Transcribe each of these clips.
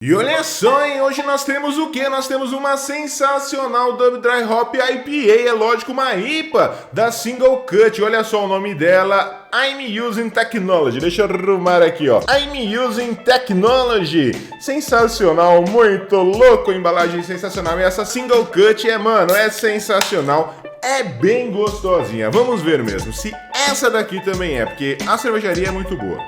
E olha só, hein? Hoje nós temos o quê? Nós temos uma sensacional Dub Dry Hop IPA, é lógico, uma IPA da Single Cut. Olha só o nome dela, I'm Using Technology. Deixa eu arrumar aqui, ó. I'm Using Technology. Sensacional, muito louco, embalagem sensacional. E essa Single Cut é sensacional. É bem gostosinha. Vamos ver mesmo se essa daqui também é, porque a cervejaria é muito boa.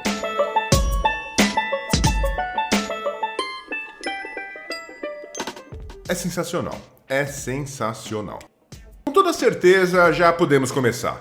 É sensacional, é sensacional. Com toda certeza, já podemos começar.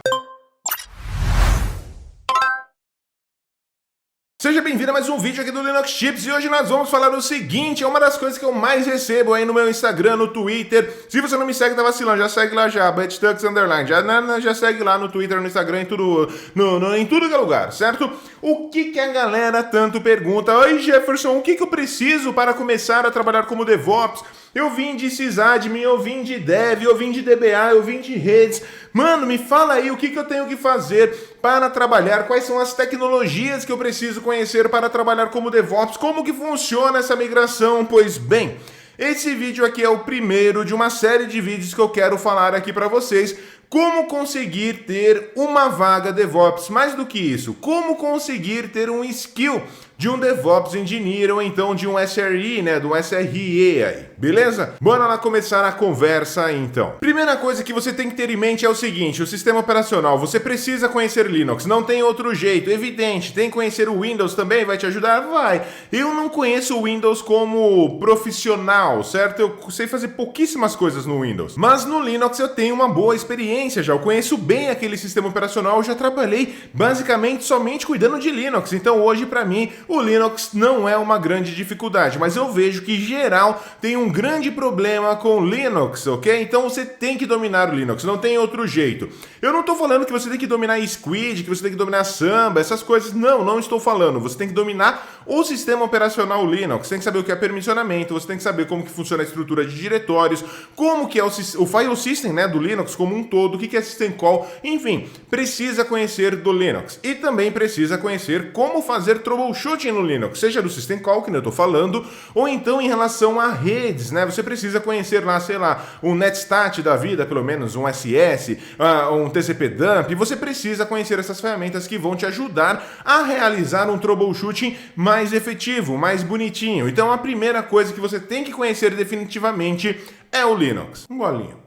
Seja bem-vindo a mais um vídeo aqui do Linux Tips e hoje nós vamos falar o seguinte, é uma das coisas que eu mais recebo aí no meu Instagram, no Twitter. Se você não me segue, tá vacilando, já segue lá já, BetTux_, já segue lá no Twitter, no Instagram, em tudo que é lugar, certo? O que a galera tanto pergunta? Oi Jefferson, o que eu preciso para começar a trabalhar como DevOps? Eu vim de sysadmin, eu vim de Dev, eu vim de DBA, eu vim de redes. Mano, me fala aí o que eu tenho que fazer para trabalhar, quais são as tecnologias que eu preciso conhecer para trabalhar como DevOps, como que funciona essa migração? Pois bem, esse vídeo aqui é o primeiro de uma série de vídeos que eu quero falar aqui para vocês. Como conseguir ter uma vaga DevOps? Mais do que isso, como conseguir ter um skill de um DevOps Engineer ou então de um SRE, né, do SRE aí, beleza? Bora lá começar a conversa então. Primeira coisa que você tem que ter em mente é o seguinte, o sistema operacional, você precisa conhecer Linux, não tem outro jeito, evidente, tem que conhecer o Windows também, vai te ajudar? Vai. Eu não conheço o Windows como profissional, certo? Eu sei fazer pouquíssimas coisas no Windows, mas no Linux eu tenho uma boa experiência já, eu conheço bem aquele sistema operacional, eu já trabalhei basicamente somente cuidando de Linux, então hoje pra mim o Linux não é uma grande dificuldade, mas eu vejo que geral tem um grande problema com Linux, ok? Então você tem que dominar o Linux, não tem outro jeito. Eu não estou falando que você tem que dominar Squid, que você tem que dominar Samba, essas coisas, não estou falando. Você tem que dominar o sistema operacional Linux, você tem que saber o que é permissionamento, você tem que saber como que funciona a estrutura de diretórios, como que é o file system, né, do Linux como um todo, o que é system call, enfim, precisa conhecer do Linux. E também precisa conhecer como fazer troubleshooting no Linux, seja do System Call, que eu estou falando, ou então em relação a redes, né? Você precisa conhecer lá, sei lá, um Netstat da vida, pelo menos um SS, um TCP Dump, e você precisa conhecer essas ferramentas que vão te ajudar a realizar um troubleshooting mais efetivo, mais bonitinho. Então a primeira coisa que você tem que conhecer definitivamente é o Linux. Um golinho.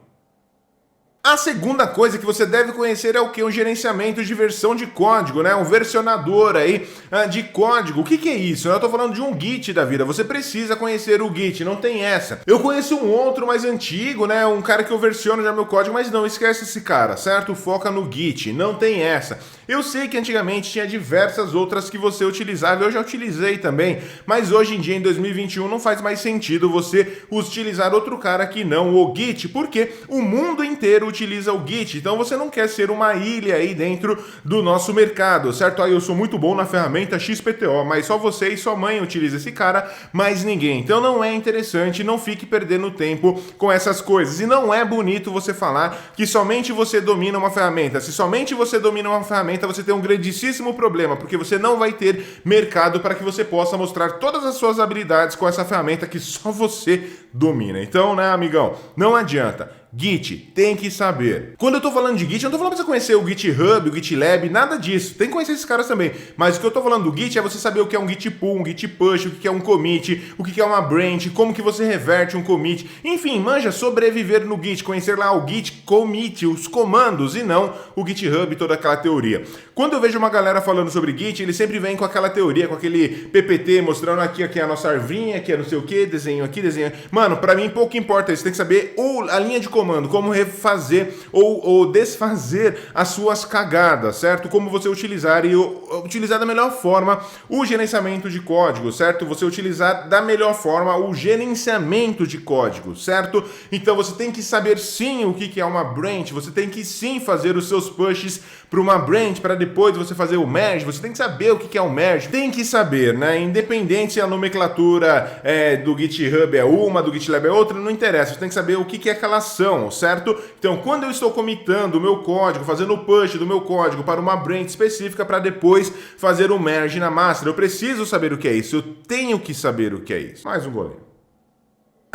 A segunda coisa que você deve conhecer é o que? Um gerenciamento de versão de código, né? Um versionador aí de código. O que é isso? Eu tô falando de um Git da vida. Você precisa conhecer o Git, não tem essa. Eu conheço um outro mais antigo, né? Um cara que eu versiono já meu código, mas não, esquece esse cara, certo? Foca no Git, não tem essa. Eu sei que antigamente tinha diversas outras que você utilizava, eu já utilizei também, mas hoje em dia, em 2021, não faz mais sentido você utilizar outro cara que não o Git, porque o mundo inteiro utiliza o Git, então você não quer ser uma ilha aí dentro do nosso mercado, certo? Aí eu sou muito bom na ferramenta XPTO, mas só você e sua mãe utilizam esse cara, mais ninguém. Então não é interessante, não fique perdendo tempo com essas coisas. E não é bonito você falar que somente você domina uma ferramenta. Se somente você domina uma ferramenta, você tem um grandíssimo problema, porque você não vai ter mercado para que você possa mostrar todas as suas habilidades com essa ferramenta que só você domina. Então, né, amigão, não adianta. Git, tem que saber. Quando eu tô falando de Git, eu não tô falando pra você conhecer o GitHub, o GitLab, nada disso. Tem que conhecer esses caras também. Mas o que eu tô falando do Git é você saber o que é um Git pull, um Git push, o que é um commit, o que é uma branch, como que você reverte um commit. Enfim, manja sobreviver no Git, conhecer lá o Git commit, os comandos e não o GitHub e toda aquela teoria. Quando eu vejo uma galera falando sobre Git, ele sempre vem com aquela teoria, com aquele PPT mostrando aqui a nossa arvinha, aqui é não sei o que, desenho aqui, desenho. Mano, pra mim pouco importa isso. Tem que saber ou a linha de comando, como refazer ou desfazer as suas cagadas, certo? Como você utilizar e utilizar da melhor forma o gerenciamento de código, certo? Você utilizar da melhor forma o gerenciamento de código, certo? Então você tem que saber sim o que é uma branch, você tem que sim fazer os seus pushes para uma branch, para depois você fazer o merge, você tem que saber o que é o merge, tem que saber, né? Independente se a nomenclatura do GitHub é uma, do GitLab é outra, não interessa, você tem que saber o que é aquela ação, certo? Então, quando eu estou comitando o meu código, fazendo o push do meu código para uma branch específica para depois fazer o merge na master, eu preciso saber o que é isso, eu tenho que saber o que é isso. Mais um goleiro.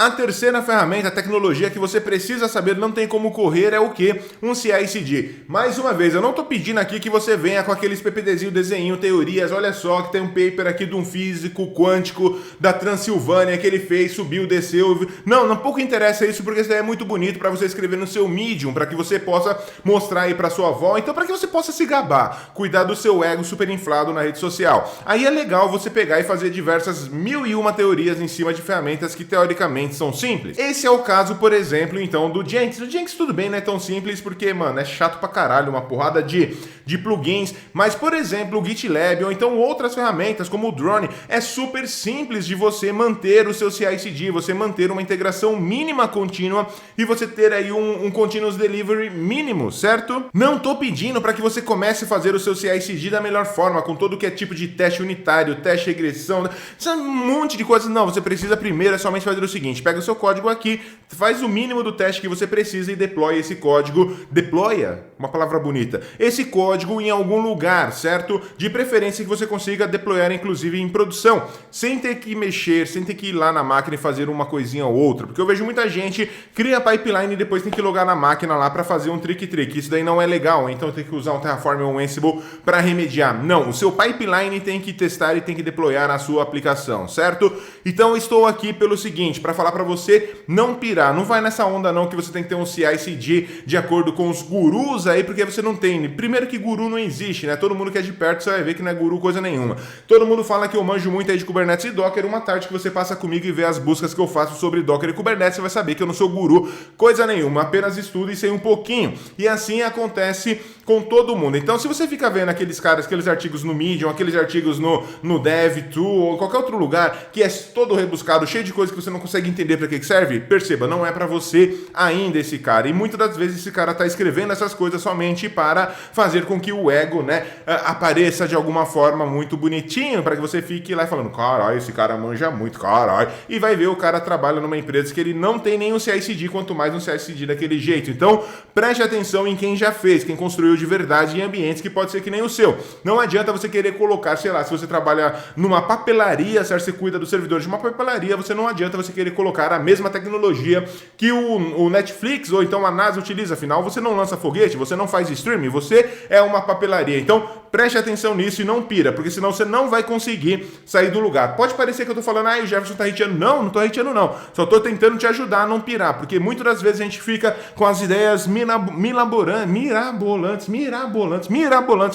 A terceira ferramenta, a tecnologia que você precisa saber, não tem como correr, é o quê? Um CI/CD. Mais uma vez, eu não estou pedindo aqui que você venha com aqueles PPTzinho, desenho, teorias. Olha só que tem um paper aqui de um físico quântico da Transilvânia que ele fez, subiu, desceu. Não pouco interessa isso, porque isso daí é muito bonito para você escrever no seu Medium, para que você possa mostrar aí para sua avó, então para que você possa se gabar, cuidar do seu ego super inflado na rede social. Aí é legal você pegar e fazer diversas 1001 teorias em cima de ferramentas que teoricamente são simples. Esse é o caso, por exemplo, então, do Jenkins. O Jenkins tudo bem, não é tão simples porque, mano, é chato pra caralho, uma porrada de plugins, mas, por exemplo, o GitLab ou então outras ferramentas como o Drone, é super simples de você manter o seu CI/CD, você manter uma integração mínima contínua e você ter aí um continuous delivery mínimo, certo? Não tô pedindo para que você comece a fazer o seu CI/CD da melhor forma, com todo que é tipo de teste unitário, teste de regressão, um monte de coisas. Não, você precisa primeiro somente fazer o seguinte: pega o seu código aqui, faz o mínimo do teste que você precisa e deploya esse código. Deploya? Uma palavra bonita. Esse código em algum lugar, certo? De preferência que você consiga deployar, inclusive, em produção, sem ter que mexer, sem ter que ir lá na máquina e fazer uma coisinha ou outra. Porque eu vejo muita gente cria pipeline e depois tem que logar na máquina lá para fazer um trick-trick. Isso daí não é legal, então tem que usar um Terraform ou um Ansible para remediar. Não, o seu pipeline tem que testar e tem que deployar na sua aplicação, certo? Então eu estou aqui pelo seguinte, para falar para você não pirar, não vai nessa onda não que você tem que ter um CI/CD de acordo com os gurus aí, porque você não tem. Primeiro que guru não existe, né? Todo mundo que é de perto você vai ver que não é guru coisa nenhuma. Todo mundo fala que eu manjo muito aí de Kubernetes e Docker. Uma tarde que você passa comigo e vê as buscas que eu faço sobre Docker e Kubernetes, você vai saber que eu não sou guru coisa nenhuma, apenas estudo e sei um pouquinho. E assim acontece com todo mundo. Então, se você fica vendo aqueles artigos no Medium, aqueles artigos no DevTool ou qualquer outro lugar que é todo rebuscado, cheio de coisas que você não consegue entender para que serve, perceba, não é para você ainda esse cara. E muitas das vezes esse cara tá escrevendo essas coisas somente para fazer com que o ego, né, apareça de alguma forma muito bonitinho, para que você fique lá falando, caralho, esse cara manja muito, caralho. E vai ver, o cara trabalha numa empresa que ele não tem nem um CI/CD, quanto mais um CI/CD daquele jeito. Então, preste atenção em quem já fez, quem construiu de verdade em ambientes que pode ser que nem o seu. Não adianta você querer colocar, sei lá, se você trabalha numa papelaria, se você cuida do servidor de uma papelaria, não adianta você querer colocar a mesma tecnologia que o Netflix ou então a NASA utiliza. Afinal, você não lança foguete, você não faz streaming, você é uma papelaria. Então, preste atenção nisso e não pira, porque senão você não vai conseguir sair do lugar. Pode parecer que eu tô falando, o Jefferson tá hateando. Não tô hateando não. Só tô tentando te ajudar a não pirar, porque muitas das vezes a gente fica com as ideias mirabolantes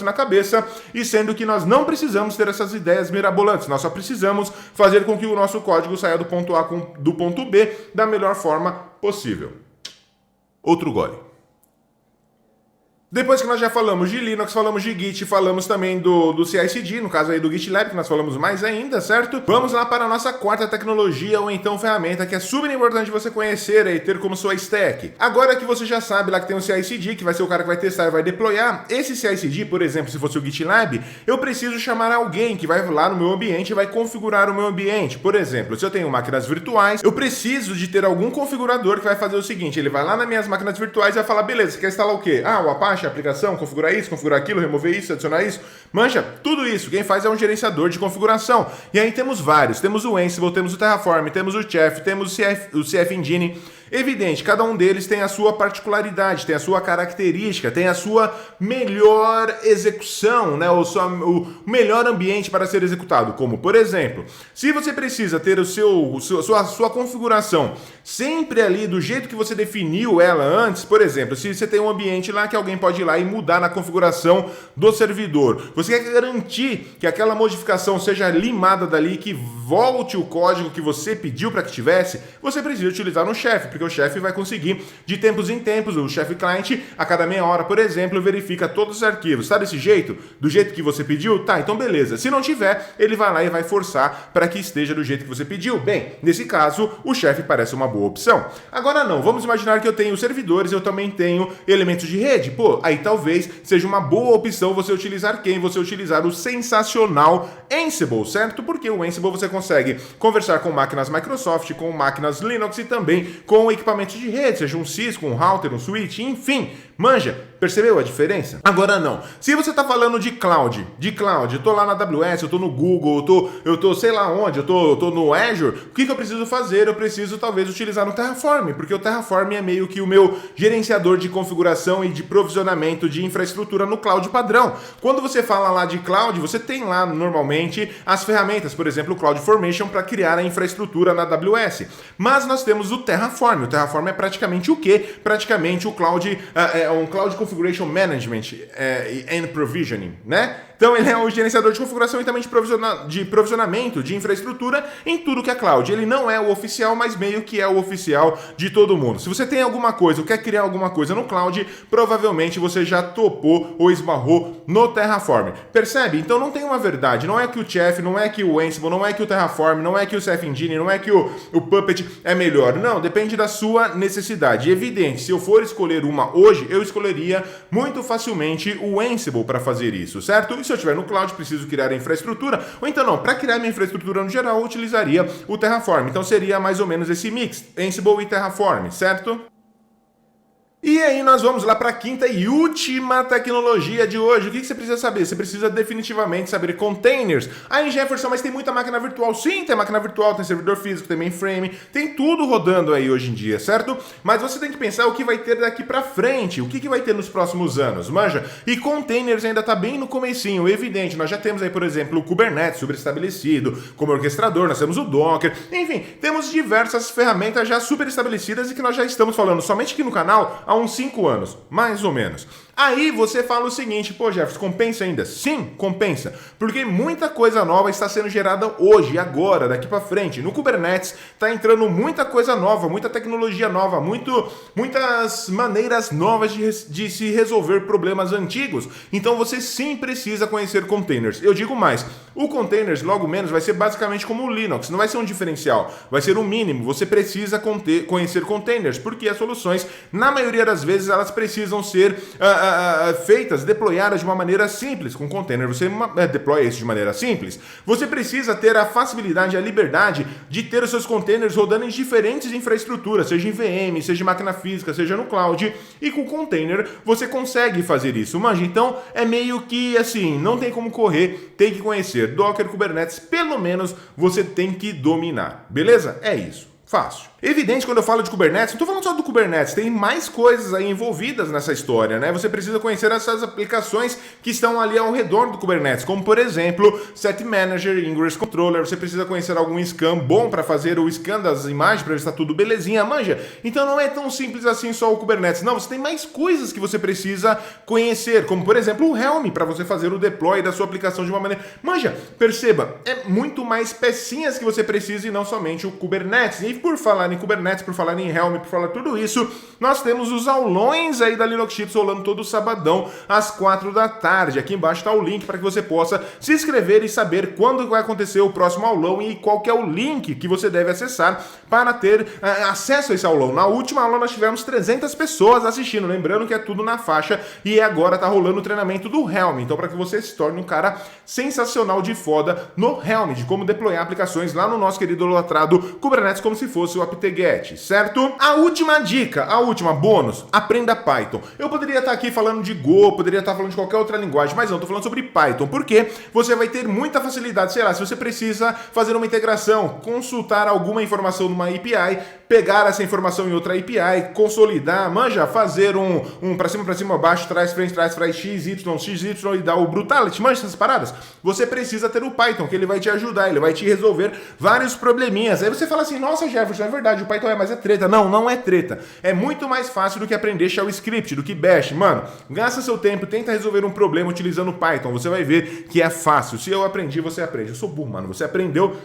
na cabeça, e sendo que nós não precisamos ter essas ideias mirabolantes, nós só precisamos fazer com que o nosso código saia do ponto A do ponto B da melhor forma possível. Outro gole. Depois que nós já falamos de Linux, falamos de Git, falamos também do CI/CD, no caso aí do GitLab, que nós falamos mais ainda, certo? Vamos lá para a nossa quarta tecnologia, ou então ferramenta, que é super importante você conhecer e ter como sua stack. Agora que você já sabe lá que tem um CI/CD, que vai ser o cara que vai testar e vai deployar, esse CI/CD, por exemplo, se fosse o GitLab, eu preciso chamar alguém que vai lá no meu ambiente e vai configurar o meu ambiente. Por exemplo, se eu tenho máquinas virtuais, eu preciso de ter algum configurador que vai fazer o seguinte, ele vai lá nas minhas máquinas virtuais e vai falar, beleza, você quer instalar o quê? O Apache, a aplicação, configurar isso, configurar aquilo, remover isso, adicionar isso. Manja, tudo isso. Quem faz é um gerenciador de configuração. E aí temos vários. Temos o Ansible, temos o Terraform, temos o Chef, temos o CF Engine. Evidente, cada um deles tem a sua particularidade, tem a sua característica, tem a sua melhor execução, né? O melhor ambiente para ser executado. Como, por exemplo, se você precisa ter sua configuração sempre ali do jeito que você definiu ela antes, por exemplo, se você tem um ambiente lá que alguém pode ir lá e mudar na configuração do servidor, você quer garantir que aquela modificação seja limada dali, que volte o código que você pediu para que tivesse, você precisa utilizar um chefe, porque porque o chefe vai conseguir, de tempos em tempos, o chefe cliente, a cada meia hora, por exemplo, verifica todos os arquivos. Tá desse jeito? Do jeito que você pediu? Tá, então beleza. Se não tiver, ele vai lá e vai forçar para que esteja do jeito que você pediu. Bem, nesse caso, o chefe parece uma boa opção. Agora não, vamos imaginar que eu tenho servidores, eu também tenho elementos de rede. Pô, aí talvez seja uma boa opção você utilizar quem? Você utilizar o sensacional Ansible, certo? Porque o Ansible você consegue conversar com máquinas Microsoft, com máquinas Linux e também com equipamentos de rede, seja um Cisco, um router, um switch, enfim. Manja, percebeu a diferença? Agora não. Se você tá falando de cloud, eu tô lá na AWS, eu tô no Google, eu tô sei lá onde, eu tô no Azure, o que eu preciso fazer? Eu preciso talvez utilizar no Terraform, porque o Terraform é meio que o meu gerenciador de configuração e de provisionamento de infraestrutura no cloud padrão. Quando você fala lá de cloud, você tem lá normalmente as ferramentas, por exemplo, o CloudFormation para criar a infraestrutura na AWS. Mas nós temos o Terraform. O Terraform é praticamente o quê? Praticamente o cloud, um Cloud Configuration Management and Provisioning, né? Então ele é um gerenciador de configuração e também de provisionamento de infraestrutura em tudo que é cloud. Ele não é o oficial, mas meio que é o oficial de todo mundo. Se você tem alguma coisa ou quer criar alguma coisa no cloud, provavelmente você já topou ou esbarrou no Terraform. Percebe? Então não tem uma verdade. Não é que o Chef, não é que o Ansible, não é que o Terraform, não é que o Ceph Engine, não é que o Puppet é melhor. Não, depende da sua necessidade. Evidente, se eu for escolher uma hoje, eu escolheria muito facilmente o Ansible para fazer isso, certo? E se eu estiver no cloud, preciso criar a infraestrutura, ou então não, para criar minha infraestrutura no geral, eu utilizaria o Terraform. Então seria mais ou menos esse mix, Ansible e Terraform, certo? E aí nós vamos lá para a quinta e última tecnologia de hoje. O que você precisa saber? Você precisa definitivamente saber containers. Aí, Jefferson, mas tem muita máquina virtual. Sim, tem máquina virtual, tem servidor físico, tem mainframe, tem tudo rodando aí hoje em dia, certo? Mas você tem que pensar o que vai ter daqui para frente, o que vai ter nos próximos anos, manja? E containers ainda tá bem no comecinho, evidente. Nós já temos aí, por exemplo, o Kubernetes super estabelecido, como orquestrador, nós temos o Docker, enfim, temos diversas ferramentas já super estabelecidas e que nós já estamos falando somente aqui no canal há uns 5 anos, mais ou menos. Aí você fala o seguinte, pô, Jefferson, compensa ainda? Sim, compensa, porque muita coisa nova está sendo gerada hoje, agora, daqui para frente. No Kubernetes está entrando muita coisa nova, muita tecnologia nova, muitas maneiras novas de se resolver problemas antigos. Então você sim precisa conhecer containers. Eu digo mais, o containers logo menos vai ser basicamente como o Linux, não vai ser um diferencial, vai ser o mínimo. Você precisa conhecer containers, porque as soluções, na maioria das vezes, elas precisam ser feitas, deployadas de uma maneira simples. Com container você deploya isso de maneira simples. Você precisa ter a facilidade, a liberdade de ter os seus containers rodando em diferentes infraestruturas, seja em VM, seja em máquina física, seja no cloud, e com container você consegue fazer isso. Manja, então é meio que assim, não tem como correr, tem que conhecer Docker, Kubernetes, pelo menos você tem que dominar, beleza? É isso, fácil. Evidente, quando eu falo de Kubernetes, não estou falando só do Kubernetes, tem mais coisas aí envolvidas nessa história, né? Você precisa conhecer essas aplicações que estão ali ao redor do Kubernetes, como por exemplo, Set Manager, Ingress Controller, você precisa conhecer algum scan bom para fazer o scan das imagens, para ver se está tudo belezinha, manja? Então não é tão simples assim só o Kubernetes, não, você tem mais coisas que você precisa conhecer, como por exemplo o Helm, para você fazer o deploy da sua aplicação de uma maneira... Manja, perceba, é muito mais pecinhas que você precisa e não somente o Kubernetes. E por falar em Kubernetes, por falar em Helm, por falar tudo isso, nós temos os aulões aí da Linux Chips rolando todo sabadão às 4 da tarde. Aqui embaixo está o link para que você possa se inscrever e saber quando vai acontecer o próximo aulão e qual que é o link que você deve acessar para ter acesso a esse aulão. Na última aula nós tivemos 300 pessoas assistindo, lembrando que é tudo na faixa e agora tá rolando o treinamento do Helm. Então para que você se torne um cara sensacional de foda no Helm, de como deployar aplicações lá no nosso querido idolatrado Kubernetes como se fosse o apt-get, certo? A última dica, a última bônus, aprenda Python. Eu poderia estar aqui falando de Go, poderia estar falando de qualquer outra linguagem, mas não, estou falando sobre Python, porque você vai ter muita facilidade, sei lá, se você precisa fazer uma integração, consultar alguma informação numa API, pegar essa informação em outra API, consolidar, manja, fazer um pra cima, abaixo, trás, frente, x, y e dar o brutality, manja essas paradas. Você precisa ter o Python, que ele vai te ajudar, ele vai te resolver vários probleminhas. Aí você fala assim, nossa, Jefferson, é verdade, verdade, o Python mas é treta. Não, não é treta. É muito mais fácil do que aprender Shell Script, do que Bash. Mano, gasta seu tempo, tenta resolver um problema utilizando Python. Você vai ver que é fácil. Se eu aprendi, você aprende. Eu sou burro, mano. Você aprendeu.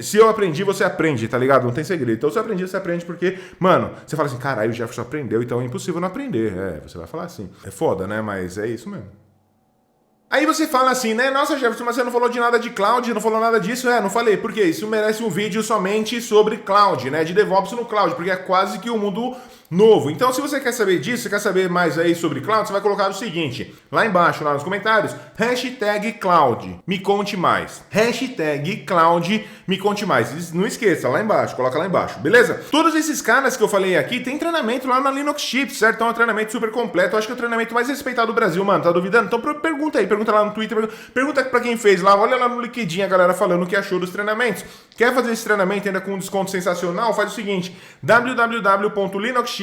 Se eu aprendi, você aprende, tá ligado? Não tem segredo. Então, se eu aprendi, você aprende porque, mano, você fala assim, caralho, o Jefferson aprendeu, então é impossível não aprender. Você vai falar assim. É foda, né? Mas é isso mesmo. Aí você fala assim, né? Nossa, Jefferson, mas você não falou de nada de cloud, não falou nada disso? Não falei. Por quê? Isso merece um vídeo somente sobre cloud, né? De DevOps no cloud, porque é quase que um mundo novo. Então, se você quer saber disso, você quer saber mais aí sobre cloud, você vai colocar o seguinte, lá embaixo, lá nos comentários, #cloud, me conte mais. #cloud, me conte mais. Não esqueça, lá embaixo, coloca lá embaixo, beleza? Todos esses caras que eu falei aqui, tem treinamento lá na Linux Chips, certo? Então é um treinamento super completo. Eu acho que é o treinamento mais respeitado do Brasil, mano. Tá duvidando? Então pergunta aí, pergunta lá no Twitter, pergunta pra quem fez lá, olha lá no LinkedIn a galera falando o que achou dos treinamentos. Quer fazer esse treinamento ainda com um desconto sensacional? Faz o seguinte, www.linuxchips.com.br.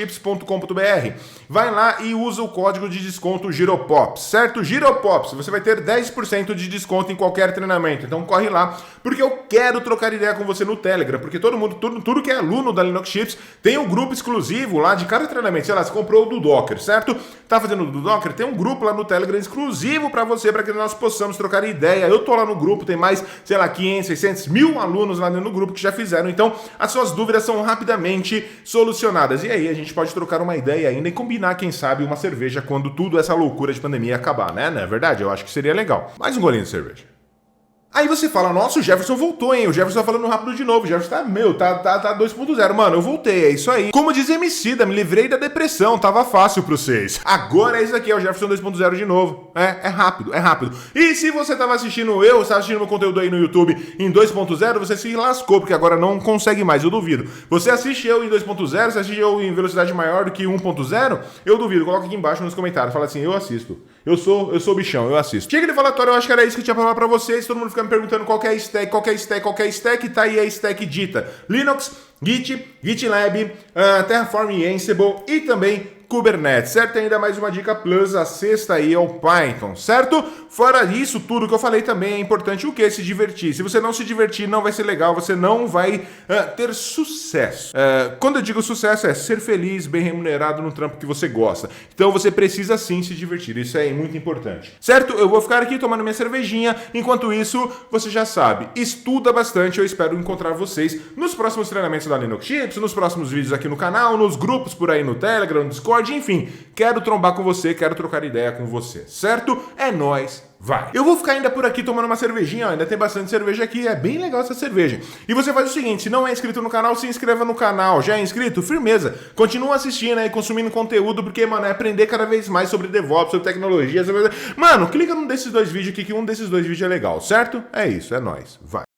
Vai lá e usa o código de desconto GIROPOPS, certo? GIROPOPS, você vai ter 10% de desconto em qualquer treinamento. Então corre lá, porque eu quero trocar ideia com você no Telegram, porque todo mundo, tudo que é aluno da Linux Chips tem um grupo exclusivo lá de cada treinamento. Sei lá, você comprou o do Docker, certo? Tá fazendo o do Docker? Tem um grupo lá no Telegram exclusivo para você, para que nós possamos trocar ideia. Eu tô lá no grupo, tem mais, sei lá, 500, 600, 1000 alunos lá dentro do grupo que já fizeram. Então, as suas dúvidas são rapidamente solucionadas. E aí, a gente pode trocar uma ideia ainda e combinar, quem sabe, uma cerveja quando tudo essa loucura de pandemia acabar, né? Não é verdade? Eu acho que seria legal. Mais um golinho de cerveja. Aí você fala, nossa, o Jefferson voltou, hein? O Jefferson tá falando rápido de novo. O Jefferson tá 2.0. Mano, eu voltei, é isso aí. Como diz Emicida, me livrei da depressão, tava fácil pra vocês. Agora é isso aqui, é o Jefferson 2.0 de novo. É rápido, é rápido. E se você tava assistindo meu conteúdo aí no YouTube em 2.0, você se lascou, porque agora não consegue mais, eu duvido. Você assiste eu em 2.0, você assiste eu em velocidade maior do que 1.0, eu duvido. Coloca aqui embaixo nos comentários, fala assim, eu assisto. Eu sou bichão, eu assisto. Chega de falatório, eu acho que era isso que eu tinha pra falar pra vocês. Todo mundo fica me perguntando qual que é a stack, tá aí a stack dita. Linux, Git, GitLab, Terraform e Ansible e também Kubernetes, certo? Tem ainda mais uma dica plus, a sexta aí é o Python, certo? Fora isso, tudo que eu falei também é importante o quê? Se divertir. Se você não se divertir, não vai ser legal, você não vai ter sucesso. Quando eu digo sucesso, é ser feliz, bem remunerado no trampo que você gosta. Então você precisa sim se divertir, isso é muito importante. Certo? Eu vou ficar aqui tomando minha cervejinha, enquanto isso, você já sabe, estuda bastante, eu espero encontrar vocês nos próximos treinamentos da Linux Chips, nos próximos vídeos aqui no canal, nos grupos por aí no Telegram, no Discord, enfim, quero trombar com você, quero trocar ideia com você, certo? É nóis, vai! Eu vou ficar ainda por aqui tomando uma cervejinha, ó, ainda tem bastante cerveja aqui, é bem legal essa cerveja. E você faz o seguinte, se não é inscrito no canal, se inscreva no canal. Já é inscrito? Firmeza! Continua assistindo aí, consumindo conteúdo, porque, mano, é aprender cada vez mais sobre DevOps, sobre tecnologia, sobre... Mano, clica num desses dois vídeos aqui, que um desses dois vídeos é legal, certo? É isso, é nóis, vai!